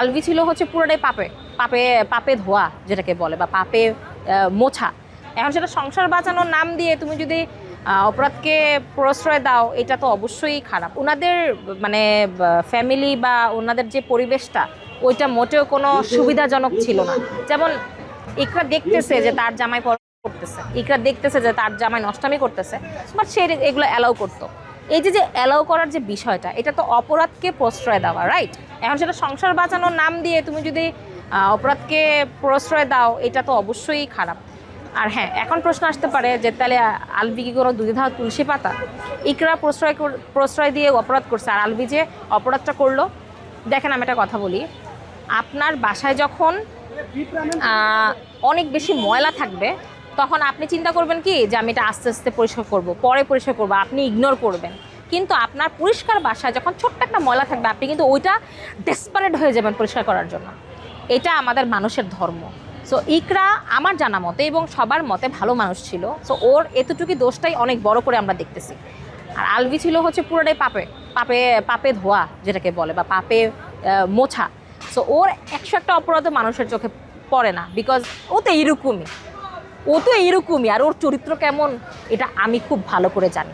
আলভি ছিল হচ্ছে পুরোটাই পাপে পাপে পাপে ধোয়া যেটাকে বলে, বা পাপে মোছা। এখন সেটা সংসার বাঁচানোর নাম দিয়ে তুমি যদি অপরাধকে প্রশ্রয় দাও, এটা তো অবশ্যই খারাপ। ওনাদের মানে ফ্যামিলি বা ওনাদের যে পরিবেশটা, ওইটা মোটেও কোনো সুবিধাজনক ছিল না। যেমন ইকরা দেখতেছে যে তার জামাই করতেছে, ইকরা দেখতেছে যে তার জামাই নষ্টামি করতেছে, বাট সে এগুলো অ্যালাউ করতো। এই যে অ্যালাউ করার যে বিষয়টা, এটা তো অপরাধকে প্রশ্রয় দেওয়া, রাইট? এখন সেটা সংসার বাঁচানোর নাম দিয়ে তুমি যদি অপরাধকে প্রশ্রয় দাও, এটা তো অবশ্যই খারাপ। আর হ্যাঁ, এখন প্রশ্ন আসতে পারে যে তাহলে আলভি কি কোনো দুধে ধাওয়া তুলসী পাতা? ইকরা প্রশ্রয় দিয়ে অপরাধ করছে, আর আলভি যে অপরাধটা করলো। দেখেন, আমি একটা কথা বলি, আপনার বাসায় যখন অনেক বেশি ময়লা থাকবে, তখন আপনি চিন্তা করবেন কি যে আমি এটা আস্তে আস্তে পরিষ্কার করব, পরে পরিষ্কার করবো, আপনি ইগনোর করবেন। কিন্তু আপনার পরিষ্কার বাসায় যখন ছোট্ট একটা ময়লা থাকবে, আপনি কিন্তু ওইটা ডেসপারেট হয়ে যাবেন পরিষ্কার করার জন্য। এটা আমাদের মানুষের ধর্ম। সো ইকরা আমার জানা মতে এবং সবার মতে ভালো মানুষ ছিল, সো ওর এতটুকু দোষটাই অনেক বড় করে আমরা দেখতেছি। আর আলভি ছিল হচ্ছে পুরোটাই পাপে পাপে পাপে ধোয়া যেটাকে বলে, বা পাপে মোছা। সো ওর 101টা অপরাধ মানুষের চোখে পড়ে না, বিকজ ও তো এইরকমই, আর ওর চরিত্র কেমন এটা আমি খুব ভালো করে জানি।